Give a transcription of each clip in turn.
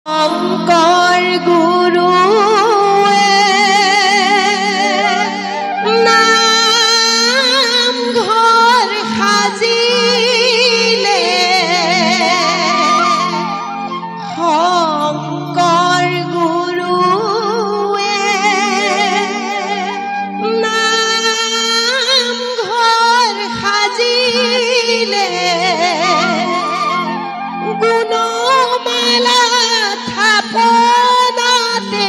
শংকৰ গুৰুৱে নামঘৰ সাজিলে, শংকৰ গুৰুৱে নামঘৰ সাজিলে, গুণমালা থাপনাতে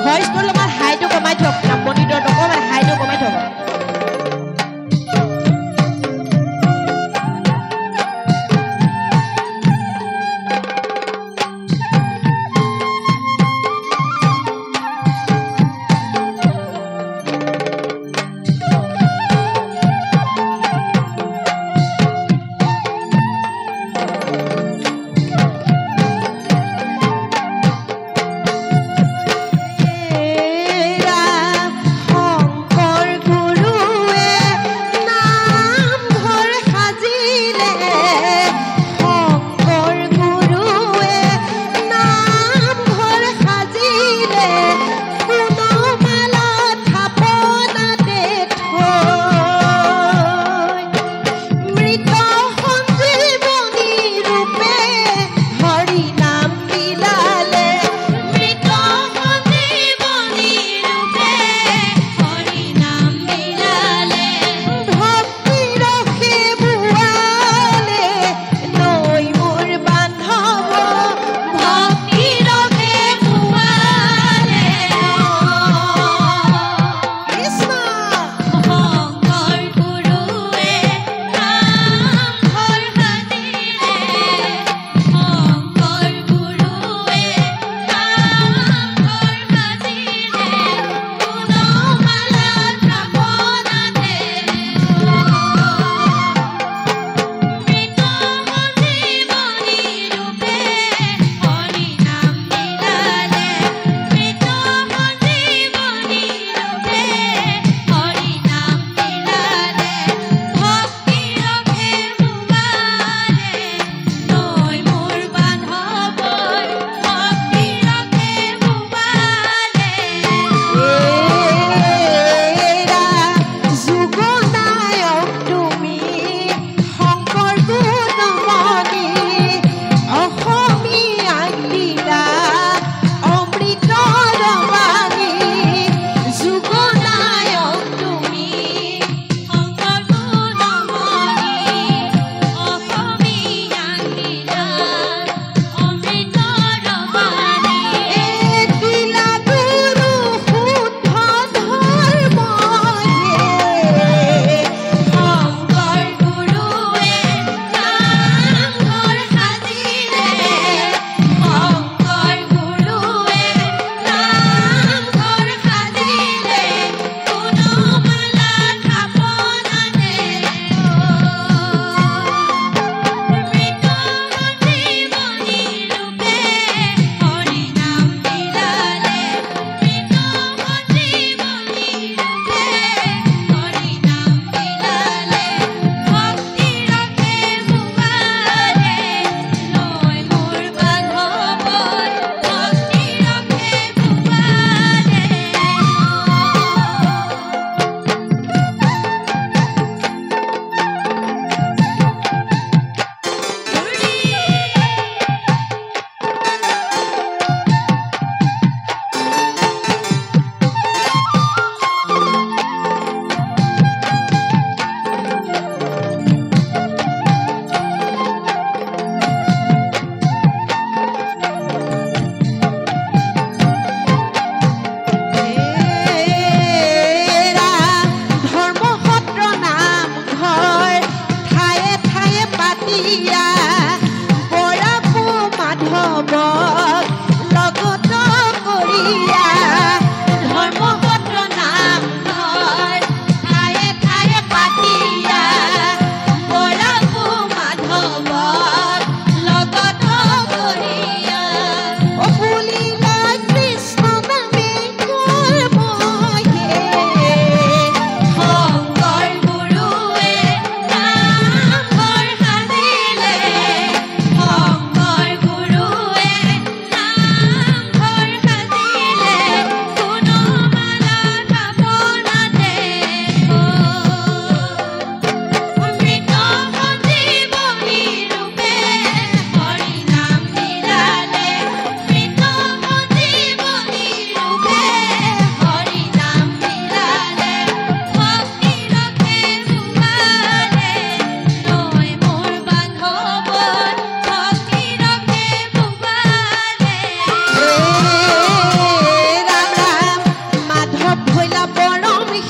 ভইচটো অলপমান হাইটো কমাই থওক, মনিটৰটো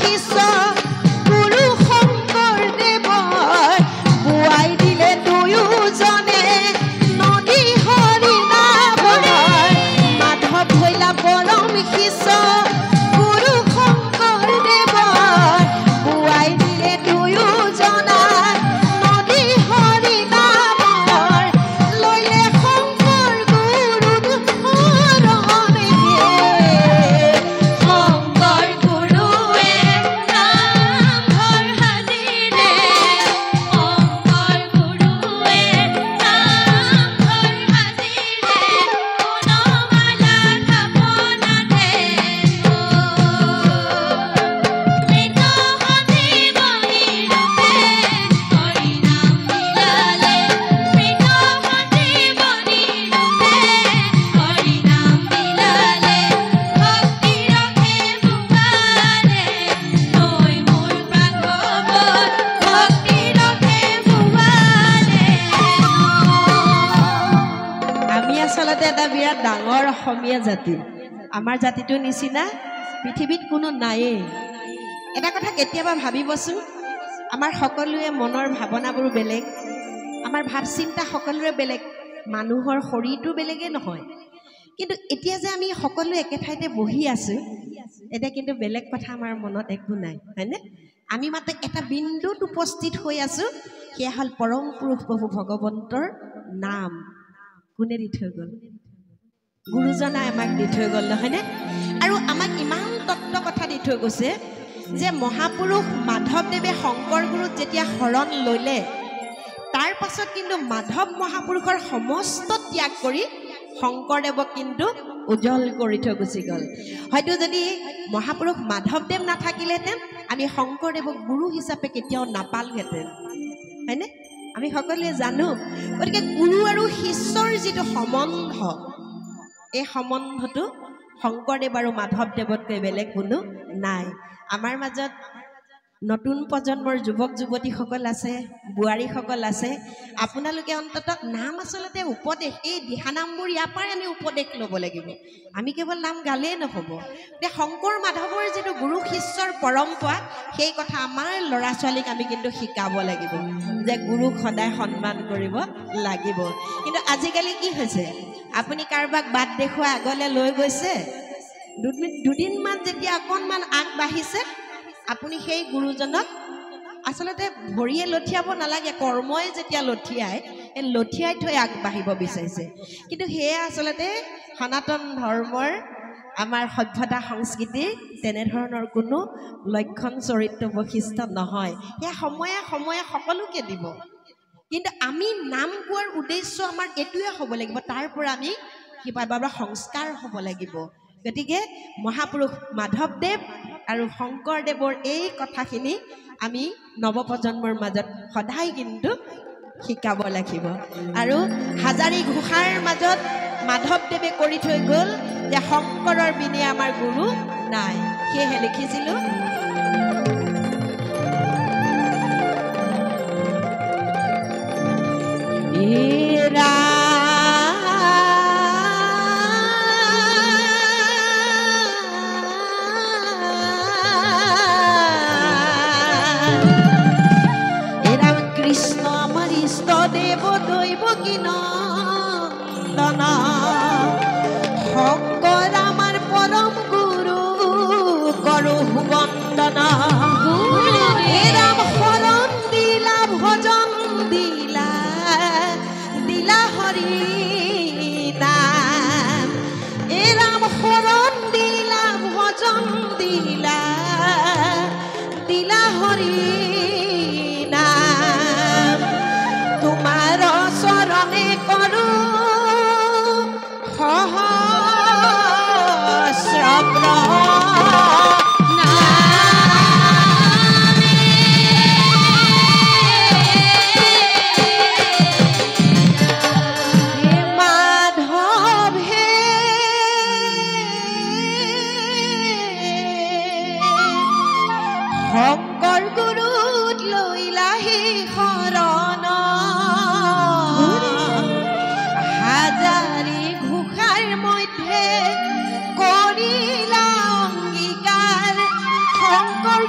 শিষ্য গুৰু শংকৰদেৱৰ বুৱাই দিলে দুয়োজনে নদী হৰিনামৰ মাধৱ ভৈলা পৰম শিষ্য গুৰু শংকৰদেৱৰ বুৱাই দিলে দুয়োজনা নদী হৰিনামৰ লৈলে শংকৰ গুৰু ধৰণে শংকৰ গুৰুৱে নামঘৰ সাজিলে শংকৰ গুৰুৱে নামঘৰ সাজিলে বনমালা থাপনাতে মৃত সঞ্জীৱনী ৰূপে হৰিনাম বিলালে মৃত সঞ্জীৱনী ৰূপে হৰিনাম বিলালে ভক্তি ৰখে ভুৱালে নৈ মোৰ প্ৰাণৱত ভক্তি ৰখে ভুৱালে আমি আচলতে এটা বিৰাট ডাঙৰ অসমীয়া জাতি আমাৰ জাতিটোৰ নিচিনা পৃথিৱীত কোনো নায়েই এটা কথা কেতিয়াবা ভাবিবচোন আমাৰ সকলোৱে মনৰ ভাৱনাবোৰ বেলেগ আমাৰ ভাৱ চিন্তা সকলোৰে বেলেগ মানুহৰ শৰীৰটো বেলেগেই নহয় কিন্তু এতিয়া যে আমি সকলো একে ঠাইতে বহি আছোঁ এতিয়া কিন্তু বেলেগ কথা আমাৰ মনত একো নাই হয়নে আমি মাত্ৰ এটা বিন্দুত উপস্থিত হৈ আছোঁ সেয়া হ'ল পৰম পুৰুষ প্ৰভু ভগৱন্তৰ নাম কোনে দি থৈ গ'ল গুৰুজনাই আমাক দি থৈ গ'ল নহয়নে আৰু আমাক ইমান তত্ত্ব কথা দি থৈ গৈছে যে মহাপুৰুষ মাধৱদেৱে শংকৰ গুৰুক যেতিয়া শৰণ ল'লে তাৰ পাছত কিন্তু মাধৱ মহাপুৰুষৰ সমস্ত ত্যাগ কৰি শংকৰদেৱক কিন্তু উজ্জ্বল কৰি থৈ গুচি গ'ল হয়তো যদি মহাপুৰুষ মাধৱদেৱ নাথাকিলেহেঁতেন আমি শংকৰদেৱক গুৰু হিচাপে কেতিয়াও নাপালোহেঁতেন হয়নে আমি সকলোৱে জানো গতিকে গুৰু আৰু শিষ্যৰ যিটো সম্বন্ধ এই সম্বন্ধটো শংকৰদেৱ আৰু মাধৱদেৱতকৈ বেলেগ কোনো নাই আমাৰ মাজত নতুন প্ৰজন্মৰ যুৱক যুৱতীসকল আছে বোৱাৰীসকল আছে আপোনালোকে অন্ততঃ নাম আচলতে উপদেশ এই দিহানামবোৰ ইয়াৰ পৰাই আমি উপদেশ ল'ব লাগিব আমি কেৱল নাম গালেই নহ'ব এতিয়া শংকৰ মাধৱৰ যিটো গুৰু শিষ্যৰ পৰম্পৰা সেই কথা আমাৰ ল'ৰা ছোৱালীক আমি কিন্তু শিকাব লাগিব যে গুৰুক সদায় সন্মান কৰিব লাগিব কিন্তু আজিকালি কি হৈছে আপুনি কাৰোবাক বাট দেখুৱাই আগলৈ লৈ গৈছে দুদিনমান যেতিয়া অকণমান আগবাঢ়িছে আপুনি সেই গুৰুজনক আচলতে ভৰিয়ে লঠিয়াব নালাগে কৰ্মই যেতিয়া লঠিয়াই এই লঠিয়াই থৈ আগবাঢ়িব বিচাৰিছে কিন্তু সেয়া আচলতে সনাতন ধৰ্মৰ আমাৰ সভ্যতা সংস্কৃতিৰ তেনেধৰণৰ কোনো লক্ষণ চৰিত্ৰ বৈশিষ্ট্য নহয় সেয়া সময়ে সময়ে সকলোকে দিব কিন্তু আমি নাম কোৱাৰ উদ্দেশ্য আমাৰ এইটোৱে হ'ব লাগিব তাৰ পৰা আমি কিবা বাবা সংস্কাৰ হ'ব লাগিব গতিকে মহাপুৰুষ মাধৱদেৱ আৰু শংকৰদেৱৰ এই কথাখিনি আমি নৱপ্ৰজন্মৰ মাজত সদায় কিন্তু শিকাব লাগিব আৰু হাজাৰী ঘোষাৰ মাজত মাধৱদেৱে কৰি থৈ গ'ল যে শংকৰৰ বিনে আমাৰ গুৰু নাই সেয়েহে লিখিছিলোঁ শংকৰ আমাৰ পৰম গুৰু কৰো বন্দনা ৰাম শৰণ দিলা ভজন দিলা দিলা হৰি নাম ৰাম শৰণ দিলা ভজন দিলা দিলা হৰি নাম তোমাৰ চৰণে কৰো শংকৰ গুৰুত লৈলাহি শৰণ হাজাৰী ঘোষাৰ মধ্যে কৰিলা অংগীকাৰ শংকৰ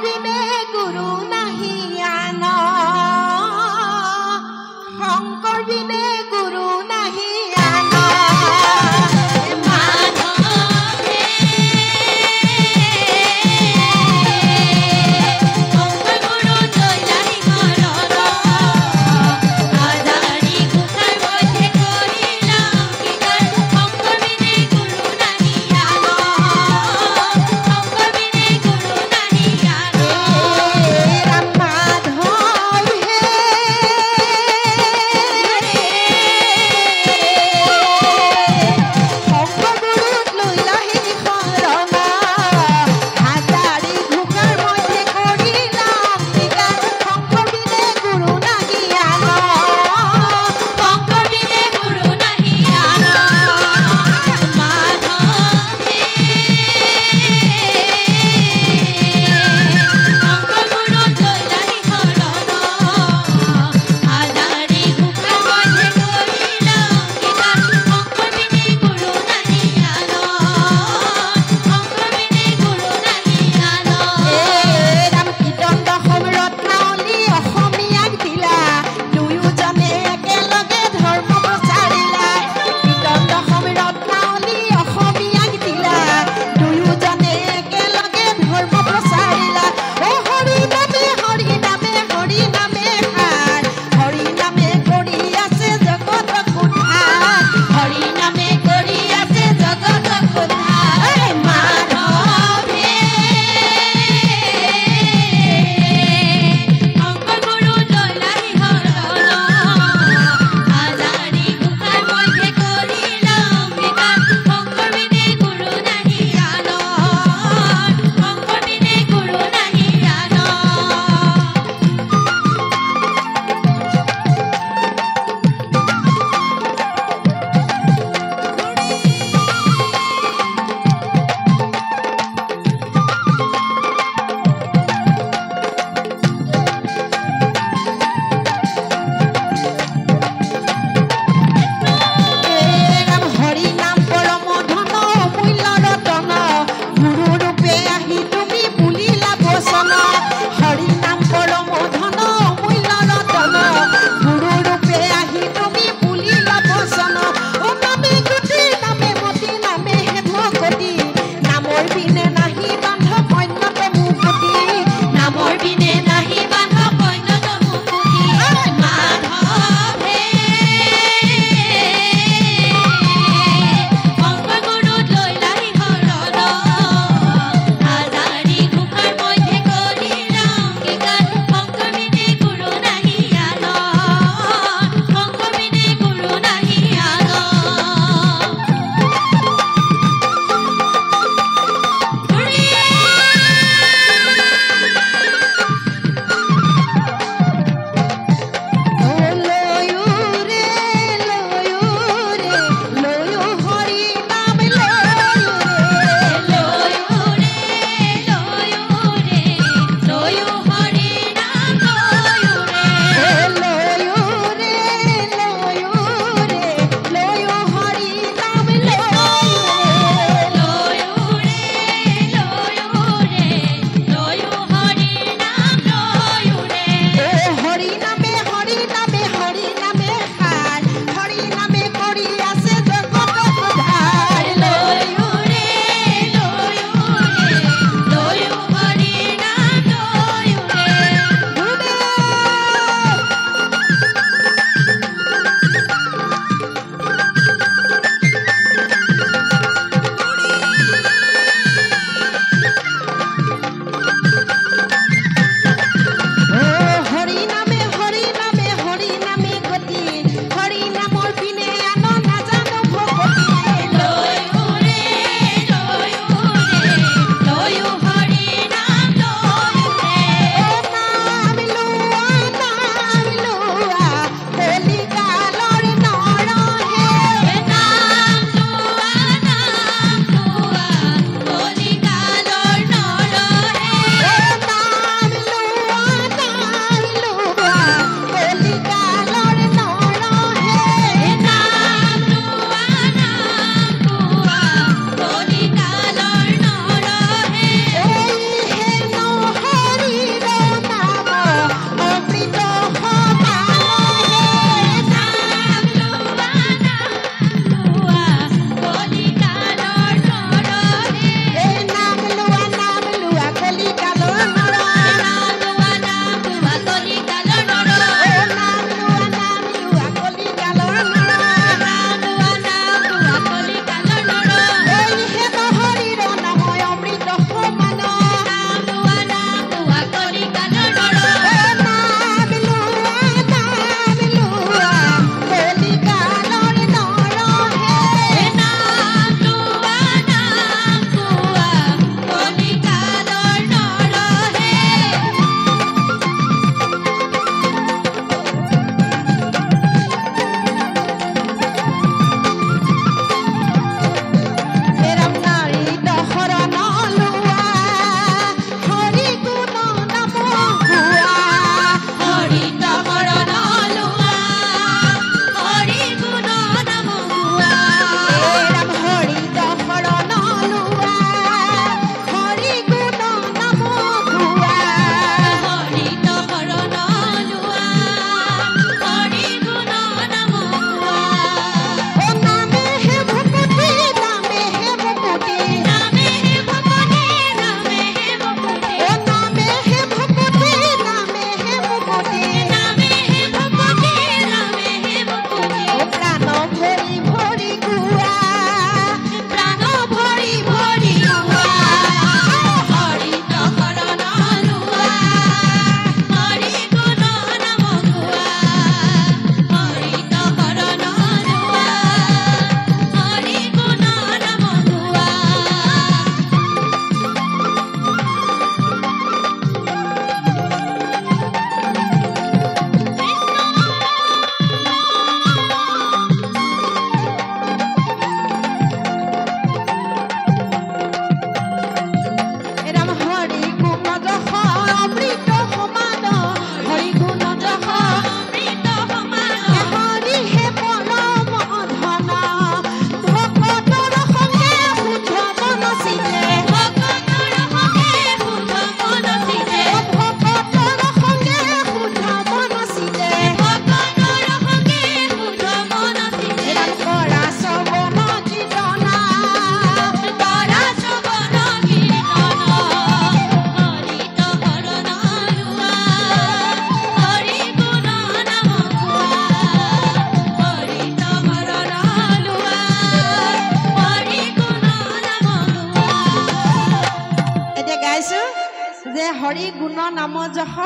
হৰি গুণ নাম যশ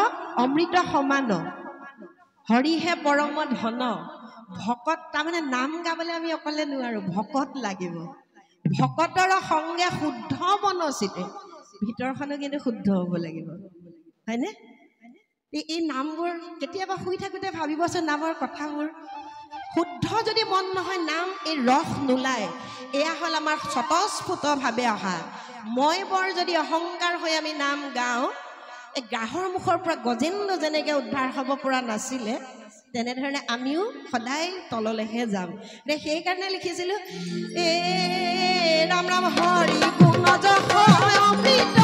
অমৃত সমান হৰিহে পৰম ধন ভকত তাৰমানে নাম গাবলৈ আমি অকলে নোৱাৰো ভকত লাগিব ভকতৰ সংগে শুদ্ধ মনচিতে ভিতৰখনো কিন্তু শুদ্ধ হ'ব লাগিব হয়নে এই নামবোৰ কেতিয়াবা শুই থাকোঁতে ভাবিবচোন নামৰ কথাবোৰ শুদ্ধ যদি মন নহয় নাম এই ৰস নোলায় এয়া হ'ল আমাৰ স্বতঃস্ফূৰ্তভাৱে অহা মই বৰ যদি অহংকাৰ হৈ আমি নাম গাওঁ এই গাহৰ মুখৰ পৰা গজেন্দ্ৰ যেনেকৈ উদ্ধাৰ হ'ব পৰা নাছিলে তেনেধৰণে আমিও সদায় তললৈহে যাম সেইকাৰণে লিখিছিলোঁ ৰাম ৰাম হৰি গুণ যশ অমৃত